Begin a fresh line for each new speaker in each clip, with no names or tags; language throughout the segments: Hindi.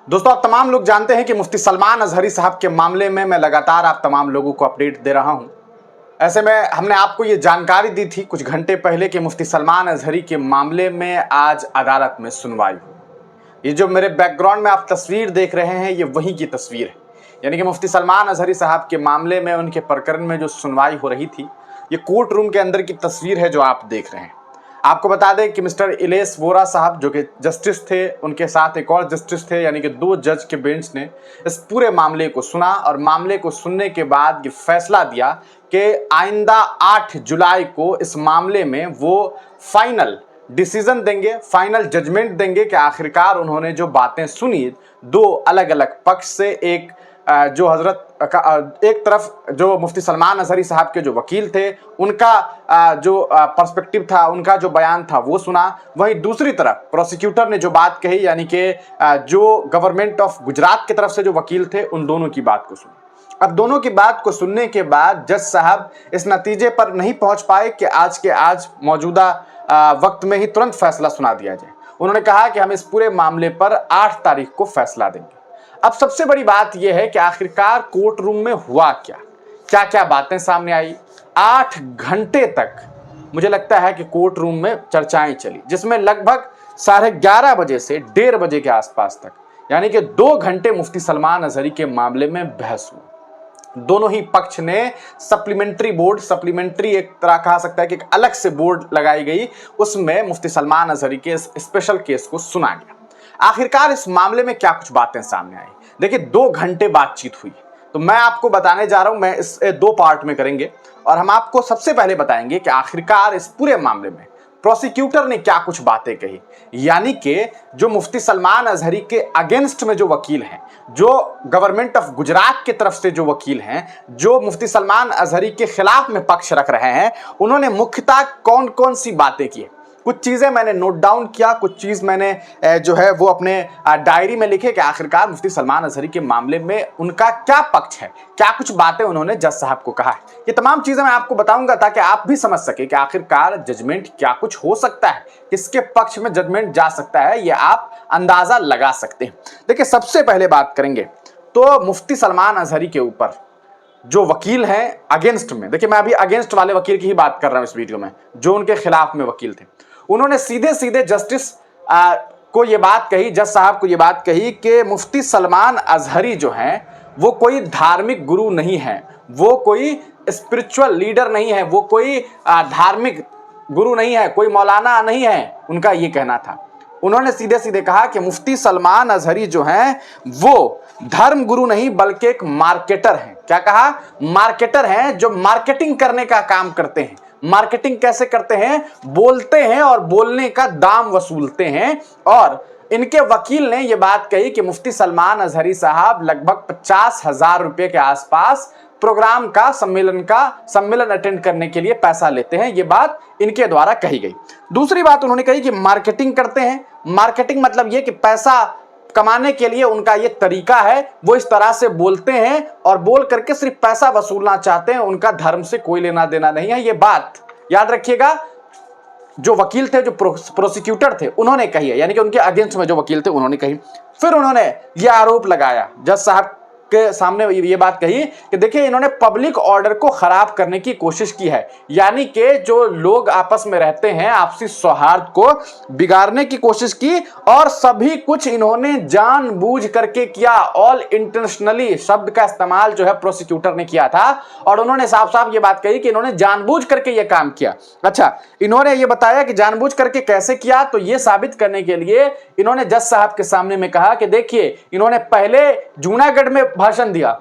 दोस्तों, आप तमाम लोग जानते हैं कि मुफ्ती सलमान अजहरी साहब के मामले में मैं लगातार आप तमाम लोगों को अपडेट दे रहा हूं। ऐसे में हमने आपको ये जानकारी दी थी कुछ घंटे पहले कि मुफ्ती सलमान अजहरी के मामले में आज अदालत में सुनवाई हुई। ये जो मेरे बैकग्राउंड में आप तस्वीर देख रहे हैं, ये वहीं की तस्वीर है। यानी कि मुफ्ती सलमान अजहरी साहब के मामले में, उनके प्रकरण में जो सुनवाई हो रही थी, ये कोर्ट रूम के अंदर की तस्वीर है जो आप देख रहे हैं। आपको बता दें कि मिस्टर इलेश वोरा साहब जो कि जस्टिस थे, उनके साथ एक और जस्टिस थे, यानी कि 2 जज के बेंच ने इस पूरे मामले को सुना और मामले को सुनने के बाद ये फैसला दिया कि आइंदा 8 जुलाई को इस मामले में वो फाइनल डिसीजन देंगे, फाइनल जजमेंट देंगे कि आखिरकार उन्होंने जो बातें सुनी 2 अलग अलग पक्ष से, एक जो हजरत एक तरफ जो मुफ्ती सलमान अजहरी साहब के जो वकील थे, उनका जो पर्सपेक्टिव था, उनका जो बयान था वो सुना। वहीं दूसरी तरफ प्रोसिक्यूटर ने जो बात कही, यानी कि जो गवर्नमेंट ऑफ गुजरात की तरफ से जो वकील थे, उन दोनों की बात को सुना। अब दोनों की बात को सुनने के बाद जज साहब इस नतीजे पर नहीं पहुंच पाए कि आज के आज मौजूदा वक्त में ही तुरंत फैसला सुना दिया जाए। उन्होंने कहा कि हम इस पूरे मामले पर 8 तारीख को फैसला देंगे। अब सबसे बड़ी बात यह है कि आखिरकार कोर्ट रूम में हुआ क्या, क्या क्या बातें सामने आई। 8 घंटे तक मुझे लगता है कि कोर्ट रूम में चर्चाएं चली, जिसमें लगभग 11:30 बजे से 1:30 बजे के आसपास तक, यानी कि 2 घंटे मुफ्ती सलमान अजहरी के मामले में बहस हुई। दोनों ही पक्ष ने सप्लीमेंट्री एक तरह कहा सकता है कि एक अलग से बोर्ड लगाई गई, उसमें मुफ्ती सलमान अजहरी के स्पेशल केस को सुना गया। आखिरकार इस मामले में क्या कुछ बातें सामने आई। देखिए, 2 घंटे बातचीत हुई, तो मैं आपको बताने जा रहा हूं। मैं इस 2 पार्ट में करेंगे और हम आपको सबसे पहले बताएंगे कि आखिरकार इस पूरे मामले में प्रोसिक्यूटर ने क्या कुछ बातें कही। यानी कि जो मुफ्ती सलमान अजहरी के अगेंस्ट में जो वकील हैं, जो गवर्नमेंट ऑफ गुजरात की तरफ से जो वकील हैं, जो मुफ्ती सलमान अजहरी के खिलाफ में पक्ष रख रहे हैं, उन्होंने मुख्यतः कौन कौन सी बातें की। कुछ चीजें मैंने नोट डाउन किया, कुछ चीज मैंने जो है वो अपने डायरी में लिखे कि आखिरकार मुफ्ती सलमान अजहरी के मामले में उनका क्या पक्ष है, क्या कुछ बातें उन्होंने जज साहब को कहा है। ये तमाम चीजें मैं आपको बताऊंगा ताकि आप भी समझ सके कि आखिरकार जजमेंट क्या कुछ हो सकता है, किसके पक्ष में जजमेंट जा सकता है, ये आप अंदाजा लगा सकते हैं। देखिए, सबसे पहले बात करेंगे तो मुफ्ती सलमान अजहरी के ऊपर जो वकील हैं अगेंस्ट में। देखिए, मैं अभी अगेंस्ट वाले वकील की ही बात कर रहा हूं इस वीडियो में, जो उनके खिलाफ में वकील थे। उन्होंने सीधे सीधे जस्टिस को ये बात कही, जज साहब को ये बात कही कि मुफ्ती सलमान अजहरी जो हैं वो कोई धार्मिक गुरु नहीं है, वो कोई स्पिरिचुअल लीडर नहीं है, वो कोई धार्मिक गुरु नहीं है, कोई मौलाना नहीं है, उनका ये कहना था। उन्होंने सीधे सीधे कहा कि मुफ्ती सलमान अजहरी जो हैं वो धर्म गुरु नहीं बल्कि एक मार्केटर हैं। क्या कहा? मार्केटर हैं, जो मार्केटिंग करने का काम करते हैं। मार्केटिंग कैसे करते हैं? बोलते हैं और बोलने का दाम वसूलते हैं। और इनके वकील ने यह बात कही कि मुफ्ती सलमान अजहरी साहब लगभग 50,000 रुपए के आसपास प्रोग्राम का सम्मेलन अटेंड करने के लिए पैसा लेते हैं। यह बात इनके द्वारा कही गई। दूसरी बात उन्होंने कही कि मार्केटिंग करते हैं। मार्केटिंग मतलब यह कि पैसा कमाने के लिए उनका ये तरीका है, वो इस तरह से बोलते हैं और बोल करके सिर्फ पैसा वसूलना चाहते हैं, उनका धर्म से कोई लेना देना नहीं है। ये बात याद रखिएगा, जो वकील थे, जो प्रोसिक्यूटर थे, उन्होंने कही है, यानी कि उनके अगेंस्ट में जो वकील थे उन्होंने कही। फिर उन्होंने ये आरोप लगाया, जज साहब के सामने ये बात कही कि देखिए, इन्होंने पब्लिक ऑर्डर को खराब करने की कोशिश की है, यानी कि जो लोग आपस में रहते हैं, आपसी सौहार्द को बिगाड़ने की कोशिश की और सभी कुछ इन्होंने जानबूझ करके किया। ऑल इंटेंशनली शब्द का इस्तेमाल जो है प्रोसिक्यूटर ने किया था और उन्होंने साफ साफ ये बात कही कि इन्होंने जानबूझ करके ये काम किया। अच्छा, इन्होंने ये बताया कि जानबूझ करके कैसे किया, तो ये साबित करने के लिए इन्होंने जज साहब के सामने में कहा कि देखिए, इन्होंने पहले जूनागढ़ में भाषण दिया,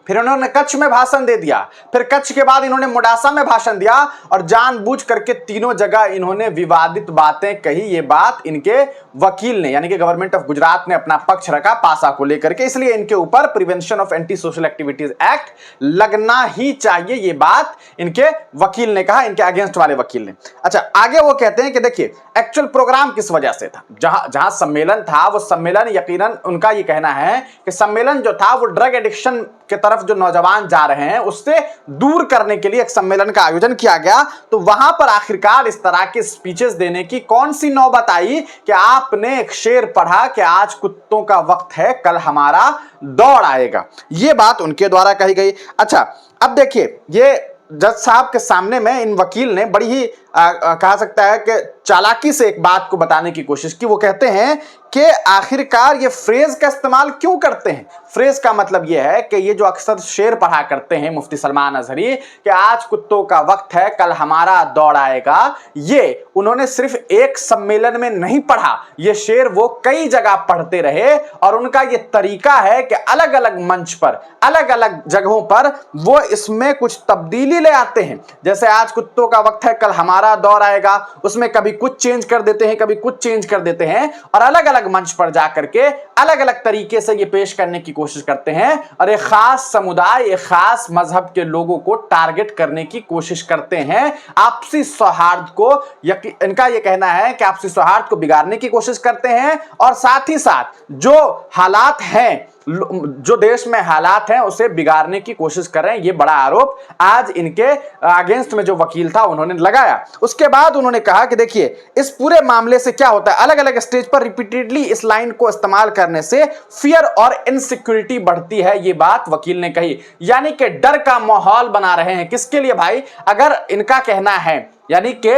फिर उन्होंने कच्छ में भाषण दे दिया, फिर कच्छ के बाद इन्होंने मोडासा में भाषण दिया और जानबूझ करके तीनों जगह इन्होंने विवादित बातें कही। ये बात इनके वकील ने, यानी कि गवर्नमेंट ऑफ गुजरात ने अपना पक्ष रखा पासा को लेकर के, इसलिए इनके ऊपर prevention of anti social activities act लगना ही चाहिए। ये बात इनके वकील ने कहा, इनके अगेंस्ट वाले वकील ने। अच्छा, आगे वो कहते हैं कि देखिए, एक्चुअल प्रोग्राम किस वजह से था, जहां सम्मेलन था, वो सम्मेलन यकीनन उनका ये कहना है कि सम्मेलन जो था वो ड्रग एडिक्शन के तरफ तरफ जो नौजवान जा रहे हैं उससे दूर करने के लिए एक सम्मेलन का आयोजन किया गया। तो वहां पर आखिरकार इस तरह के स्पीचेस देने की कौन सी नौबत आई कि आपने एक शेर पढ़ा कि आज कुत्तों का वक्त है, कल हमारा दौड़ आएगा। यह बात उनके द्वारा कही गई। अच्छा, अब देखिए, ये जज साहब के सामने में इन वकील ने बड़ी ही कहा सकता है कि चालाकी से एक बात को बताने की कोशिश की। वो कहते हैं कि आखिरकार ये फ्रेज का इस्तेमाल क्यों करते हैं। फ्रेज का मतलब ये है कि ये जो अक्सर शेर पढ़ा करते हैं मुफ्ती सलमान अजहरी कि आज कुत्तों का वक्त है, कल हमारा दौड़ आएगा, ये उन्होंने सिर्फ एक सम्मेलन में नहीं पढ़ा, ये शेर वो कई जगह पढ़ते रहे और उनका ये तरीका है कि अलग अलग मंच पर, अलग अलग जगहों पर वो इसमें कुछ तब्दीली ले आते हैं। जैसे आज कुत्तों का वक्त है, कल हमारा दौर आएगा, उसमें कभी कुछ चेंज कर देते हैं, कभी कुछ चेंज कर देते हैं और अलग अलग मंच पर जाकर के अलग अलग तरीके से ये पेश करने की कोशिश करते हैं और एक खास समुदाय, एक खास मजहब के लोगों को टारगेट करने की कोशिश करते हैं। आपसी सौहार्द को, इनका ये कहना है कि आपसी सौहार्द को बिगाड़ने की कोशिश करते हैं और साथ ही साथ जो हालात हैं, जो देश में हालात हैं, उसे बिगाड़ने की कोशिश कर रहे हैं। ये बड़ा आरोप आज इनके अगेंस्ट में जो वकील था उन्होंने लगाया। उसके बाद उन्होंने कहा कि देखिए, इस पूरे मामले से क्या होता है, अलग अलग स्टेज पर रिपीटेडली इस लाइन को इस्तेमाल करने से फियर और इनसिक्योरिटी बढ़ती है। ये बात वकील ने कही, यानी कि डर का माहौल बना रहे हैं। किसके लिए भाई? अगर इनका कहना है यानी कि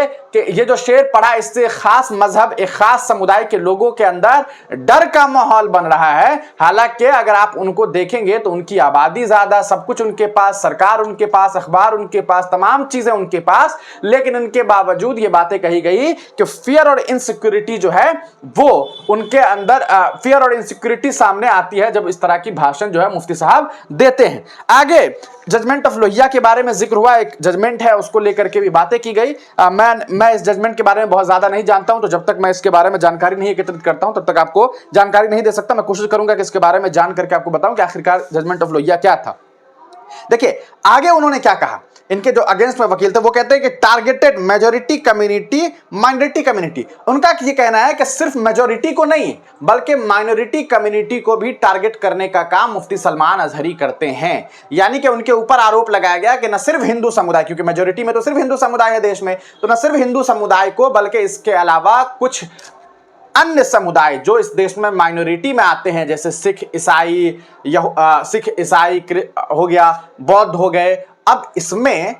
ये जो शेर पढ़ा, इससे खास मजहब, एक खास समुदाय के लोगों के अंदर डर का माहौल बन रहा है। हालांकि अगर आप उनको देखेंगे तो उनकी आबादी ज्यादा, सब कुछ उनके पास, सरकार उनके पास, अखबार उनके पास, तमाम चीजें उनके पास, लेकिन इनके बावजूद ये बातें कही गई कि फियर और इनसिक्योरिटी जो है वो उनके अंदर, फियर और इनसिक्योरिटी सामने आती है जब इस तरह की भाषण जो है मुफ्ती साहब देते हैं। आगे जजमेंट ऑफ लोहिया के बारे में जिक्र हुआ, एक जजमेंट है उसको लेकर के भी बातें की गई। मैं इस जजमेंट के बारे में बहुत ज्यादा नहीं जानता हूं, तो जब तक मैं इसके बारे में जानकारी नहीं एकत्रित करता हूं तब तक आपको जानकारी नहीं दे सकता। मैं कोशिश करूंगा कि इसके बारे में जान करके आपको बताऊं कि आखिरकार जजमेंट ऑफ लोहिया क्या था। देखिए आगे उन्होंने क्या कहा, इनके जो अगेंस्ट में वकील थे वो कहते हैं कि targeted majority community, minority community. उनका ये कहना है कि सिर्फ मेजॉरिटी को नहीं बल्कि माइनॉरिटी कम्युनिटी को भी टारगेट करने का काम मुफ्ती सलमान अजहरी करते हैं। यानी कि उनके ऊपर आरोप लगाया गया कि न सिर्फ हिंदू समुदाय, क्योंकि मेजॉरिटी में तो सिर्फ हिंदू समुदाय है देश में, तो न सिर्फ हिंदू समुदाय को बल्कि इसके अलावा कुछ अन्य समुदाय जो इस देश में माइनॉरिटी में आते हैं, जैसे सिख ईसाई हो गया, बौद्ध हो गए। अब इसमें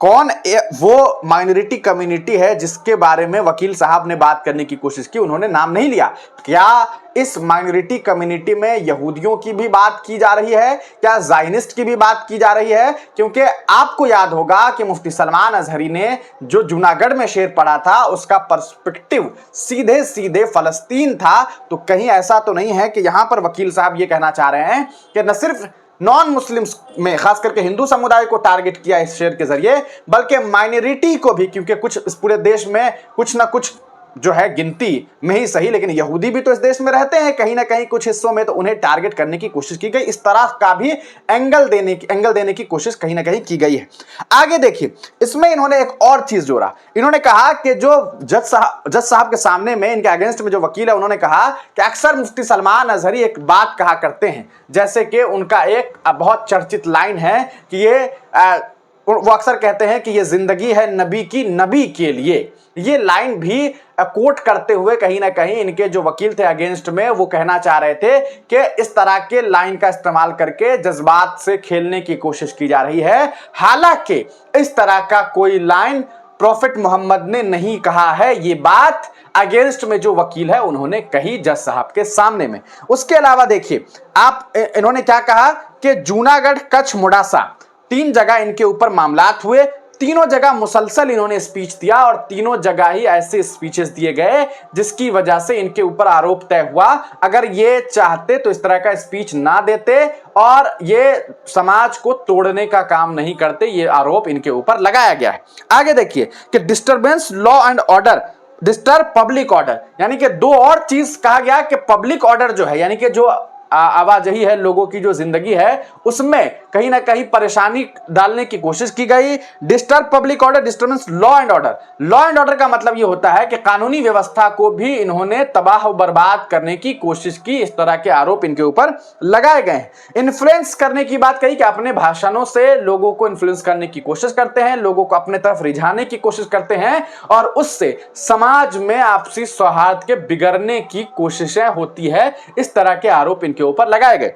कौन वो माइनॉरिटी कम्युनिटी है जिसके बारे में वकील साहब ने बात करने की कोशिश की, उन्होंने नाम नहीं लिया। क्या इस माइनॉरिटी कम्युनिटी में यहूदियों की भी बात की जा रही है, क्या ज़ायनिस्ट की भी बात की जा रही है? क्योंकि आपको याद होगा कि मुफ्ती सलमान अजहरी ने जो जूनागढ़ में शेर पढ़ा था उसका पर्सपेक्टिव सीधे सीधे फलस्तीन था। तो कहीं ऐसा तो नहीं है कि यहां पर वकील साहब ये कहना चाह रहे हैं कि न सिर्फ नॉन मुस्लिम्स में, खास करके हिंदू समुदाय को टारगेट किया इस शेर के जरिए, बल्कि माइनॉरिटी को भी, क्योंकि कुछ इस पूरे देश में कुछ ना कुछ जो है गिनती में ही सही, लेकिन यहूदी भी तो इस देश में रहते हैं कहीं ना कहीं कुछ हिस्सों में, तो उन्हें टारगेट करने की कोशिश की गई। इस तरह का भी एंगल देने की कोशिश कहीं ना कहीं की गई है। आगे देखिए, इसमें इन्होंने एक और चीज जोड़ा। इन्होंने कहा कि जो जज साहब के सामने में इनके अगेंस्ट में जो वकील है, उन्होंने कहा कि अक्सर मुफ्ती सलमान अजहरी एक बात कहा करते हैं, जैसे कि उनका एक बहुत चर्चित लाइन है कि वो अक्सर कहते हैं कि ये जिंदगी है नबी की, नबी के लिए। ये लाइन भी कोट करते हुए कहीं ना कहीं इनके जो वकील थे अगेंस्ट में, वो कहना चाह रहे थे कि इस तरह के लाइन का इस्तेमाल करके जज्बात से खेलने की कोशिश की जा रही है। हालांकि इस तरह का कोई लाइन प्रॉफिट मोहम्मद ने नहीं कहा है। ये बात अगेंस्ट में जो वकील है उन्होंने कही जज साहब के सामने में। उसके अलावा देखिए इन्होंने क्या कहा कि जूनागढ़, कच्छ, मोडासा 3 जगह इनके ऊपर मामलात हुए। तीनों जगह मुसलसल इन्होंने स्पीच दिया और तीनों जगह ही ऐसे स्पीचेस दिए गए जिसकी वजह से इनके ऊपर आरोप तय हुआ। अगर ये चाहते तो इस तरह का स्पीच ना देते और ये समाज को तोड़ने का काम नहीं करते। ये आरोप इनके ऊपर लगाया गया है। आगे देखिए कि disturbance law and order, disturb public order, यानी कि 2 और चीज कहा गया कि पब्लिक ऑर्डर जो है, यानी कि जो आवाजाही है, लोगों की जो जिंदगी है उसमें कहीं ना कहीं परेशानी डालने की कोशिश की गई। Disturb public order, disturbance law and order. Law and order का मतलब यह होता है कि कानूनी व्यवस्था को भी इन्होंने तबाह और बर्बाद करने की कोशिश की। इस तरह के आरोप इनके ऊपर लगाए गए हैं। इन्फ्लुएंस करने की बात कही कि अपने भाषणों से लोगों को इन्फ्लुएंस करने की कोशिश करते हैं, लोगों को अपने तरफ रिझाने की कोशिश करते हैं और उससे समाज में आपसी सौहार्द के बिगड़ने की कोशिशें होती है। इस तरह के आरोप इनके ऊपर लगाए गए।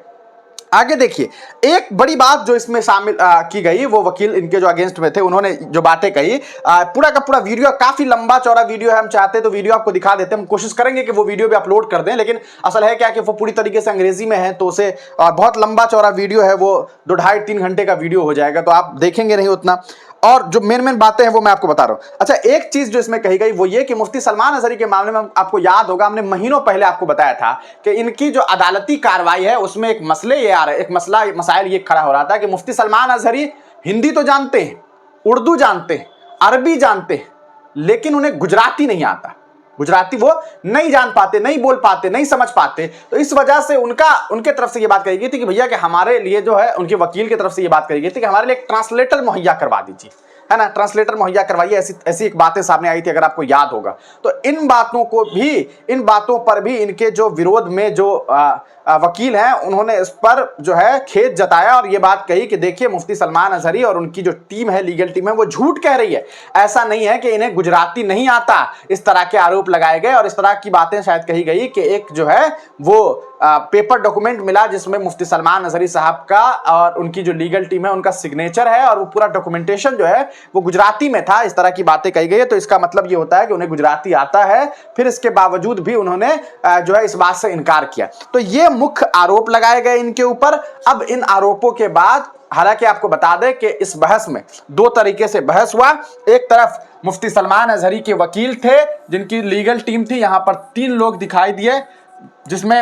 आगे देखिए, एक बड़ी बात जो इसमें शामिल की गई, वो वकील इनके जो अगेंस्ट में थे उन्होंने जो बातें कही, पूरा का पूरा वीडियो, काफी लंबा चौड़ा वीडियो है, हम चाहते तो वीडियो आपको दिखा देते हैं, हम कोशिश करेंगे कि वो वीडियो भी अपलोड कर दें, लेकिन असल है क्या कि वो पूरी तरीके से अंग्रेजी में है तो उसे बहुत लंबा चौड़ा वीडियो है, वो 2-2.5-3 घंटे का वीडियो हो जाएगा, तो आप देखेंगे नहीं उतना। और जो मेन बातें हैं वो मैं आपको बता रहा हूं। अच्छा, एक चीज जो इसमें कही गई वो ये कि मुफ्ती सलमान अजहरी के मामले में आपको याद होगा, हमने महीनों पहले आपको बताया था कि इनकी जो अदालती कार्रवाई है उसमें एक मसले ये आ रहे, एक मसाइल ये खड़ा हो रहा था कि मुफ्ती सलमान अजहरी हिंदी तो जानते हैं, उर्दू जानते हैं, अरबी जानते हैं, लेकिन उन्हें गुजराती नहीं आता। गुजराती वो नहीं जान पाते, नहीं बोल पाते, नहीं समझ पाते। तो इस वजह से उनके तरफ से ये बात कही गई थी कि भैया कि हमारे लिए जो है, उनके वकील की तरफ से ये बात कही गई थी कि हमारे लिए एक ट्रांसलेटर मुहैया करवा दीजिए, है ना, ट्रांसलेटर मुहैया करवाइए। ऐसी एक बातें सामने आई थी, अगर आपको याद होगा। तो इन बातों पर भी इनके जो विरोध में जो वकील हैं उन्होंने इस पर जो है खेद जताया और ये बात कही कि देखिए मुफ्ती सलमान अजहरी और उनकी जो टीम है, लीगल टीम है, वो झूठ कह रही है। ऐसा नहीं है कि इन्हें गुजराती नहीं आता। इस तरह के आरोप लगाए गए और इस तरह की बातें शायद कही गई कि एक जो है वो पेपर डॉक्यूमेंट मिला जिसमें मुफ्ती सलमान अजहरी साहब का और उनकी जो लीगल टीम है उनका सिग्नेचर है और वो पूरा डॉक्यूमेंटेशन जो है वो गुजराती में था। इस तरह की बातें कही गई है। तो इसका मतलब ये होता है कि उन्हें गुजराती आता है, फिर इसके बावजूद भी उन्होंने जो है इस बात से इनकार किया। तो ये मुख्य आरोप लगाए गए इनके ऊपर। अब इन आरोपों के बाद, हालांकि आपको बता दें कि इस बहस में 2 तरीके से बहस हुआ। एक तरफ मुफ्ती सलमान अजहरी के वकील थे जिनकी लीगल टीम थी, यहां पर 3 लोग दिखाई दिए, जिसमें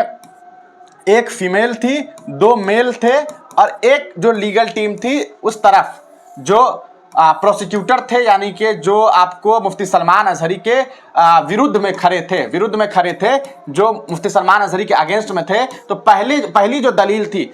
एक फीमेल थी, 2 मेल थे और एक जो लीगल टीम थी उस तरफ जो प्रोसिक्यूटर थे, यानी कि जो आपको मुफ्ती सलमान अजहरी के विरुद्ध में खड़े थे, जो मुफ्ती सलमान अजहरी के अगेंस्ट में थे। तो पहली जो दलील थी,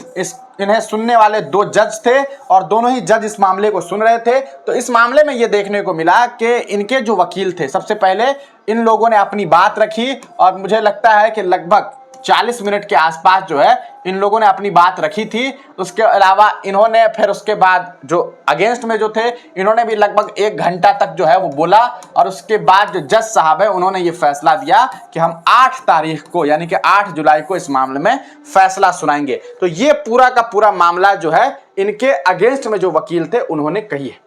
इन्हें सुनने वाले 2 जज थे और दोनों ही जज इस मामले को सुन रहे थे। तो इस मामले में यह देखने को मिला कि इनके जो वकील थे, सबसे पहले इन लोगों ने अपनी बात रखी और मुझे लगता है कि लगभग 40 मिनट के आसपास जो है इन लोगों ने अपनी बात रखी थी। उसके अलावा इन्होंने फिर उसके बाद जो अगेंस्ट में जो थे, इन्होंने भी लगभग 1 घंटा तक जो है वो बोला और उसके बाद जो जज साहब है उन्होंने ये फैसला दिया कि हम 8 तारीख को, यानी कि 8 जुलाई को इस मामले में फैसला सुनाएंगे। तो ये पूरा का पूरा मामला जो है इनके अगेंस्ट में जो वकील थे उन्होंने कही है।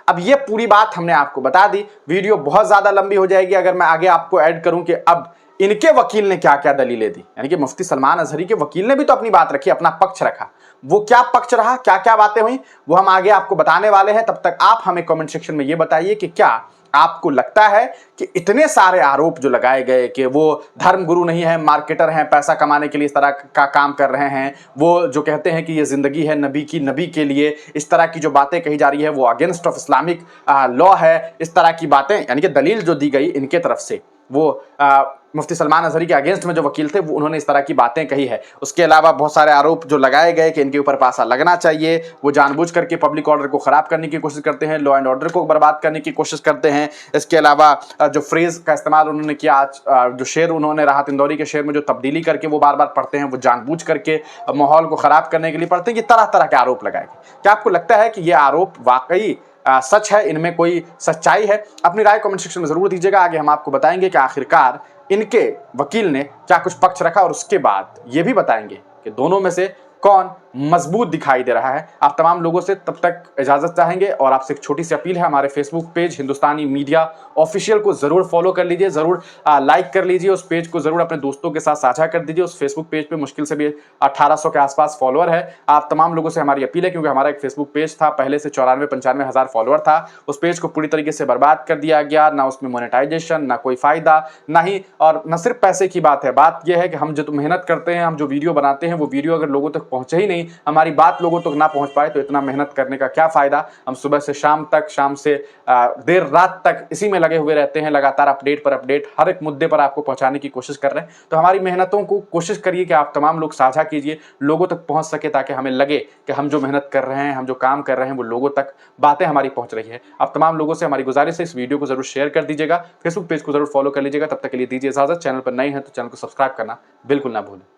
अब ये पूरी बात हमने आपको बता दी। वीडियो बहुत ज्यादा लंबी हो जाएगी अगर मैं आगे आपको ऐड करूं कि अब इनके वकील ने क्या क्या दलीलें दी, यानी कि मुफ्ती सलमान अजहरी के वकील ने भी तो अपनी बात रखी, अपना पक्ष रखा। वो क्या पक्ष रहा, क्या क्या बातें हुई, वो हम आगे आपको बताने वाले हैं। तब तक आप हमें कमेंट सेक्शन में ये बताइए कि क्या आपको लगता है कि इतने सारे आरोप जो लगाए गए कि वो धर्मगुरु नहीं है, मार्केटर हैं, पैसा कमाने के लिए इस तरह का काम कर रहे हैं, वो जो कहते हैं कि ये जिंदगी है नबी के लिए, इस तरह की जो बातें कही जा रही है वो अगेंस्ट ऑफ इस्लामिक लॉ है, इस तरह की बातें, यानी कि दलील जो दी गई इनके तरफ से, वो मुफ्ती सलमान अजहरी के अगेंस्ट में जो वकील थे वो उन्होंने इस तरह की बातें कही है। उसके अलावा बहुत सारे आरोप जो लगाए गए कि इनके ऊपर पासा लगना चाहिए, वो जानबूझ करके पब्लिक ऑर्डर को खराब करने की कोशिश करते हैं, लॉ एंड ऑर्डर को बर्बाद करने की कोशिश करते हैं। इसके अलावा जो फ्रेज का इस्तेमाल उन्होंने किया, आज जो शेर उन्होंने राहत इंदौरी के शेर में जो तब्दीली करके वो बार बार पढ़ते हैं, वो जानबूझ करके माहौल को खराब करने के लिए पढ़ते हैं। ये तरह तरह के आरोप लगाए गए। क्या आपको लगता है कि ये आरोप वाकई सच है, इनमें कोई सच्चाई है? अपनी राय कमेंट सेक्शन में जरूर दीजिएगा। आगे हम आपको बताएंगे कि आखिरकार इनके वकील ने क्या कुछ पक्ष रखा और उसके बाद ये भी बताएंगे कि दोनों में से कौन मजबूत दिखाई दे रहा है। आप तमाम लोगों से तब तक इजाजत चाहेंगे और आपसे एक छोटी सी अपील है, हमारे फेसबुक पेज हिंदुस्तानी मीडिया ऑफिशियल को जरूर फॉलो कर लीजिए, जरूर लाइक कर लीजिए, उस पेज को जरूर अपने दोस्तों के साथ साझा कर दीजिए। उस फेसबुक पेज पे मुश्किल से भी 1800 के आसपास फॉलोअर है। आप तमाम लोगों से हमारी अपील है, क्योंकि हमारा एक फेसबुक पेज था, पहले से 94-95 हज़ार फॉलोअर था, उस पेज को पूरी तरीके से बर्बाद कर दिया गया। ना उसमें मोनेटाइजेशन, ना कोई फायदा, ना ही और न सिर्फ पैसे की बात है। बात यह है कि हम जो मेहनत करते हैं, हम जो वीडियो बनाते हैं, वो वीडियो अगर लोगों तक पहुंचे ही नहीं हमारी बात लोगों तक ना पहुंच पाए तो इतना मेहनत करने का क्या फ़ायदा। हम सुबह से शाम तक, शाम से देर रात तक इसी में लगे हुए रहते हैं, लगातार अपडेट पर अपडेट हर एक मुद्दे पर आपको पहुंचाने की कोशिश कर रहे हैं। तो हमारी मेहनतों को कोशिश करिए कि आप तमाम लोग साझा कीजिए, लोगों तक पहुंच सके, ताकि हमें लगे कि हम जो मेहनत कर रहे हैं, हम जो काम कर रहे हैं, वो लोगों तक बातें हमारी पहुंच रही है। आप तमाम लोगों से हमारी गुजारिश है, इस वीडियो को जरूर शेयर कर दीजिएगा, फेसबुक पेज को जरूर फॉलो कर लीजिएगा। तब तक के लिए दीजिए इजाजत। चैनल पर नए हैं तो चैनल को सब्सक्राइब करना बिल्कुल ना भूलें।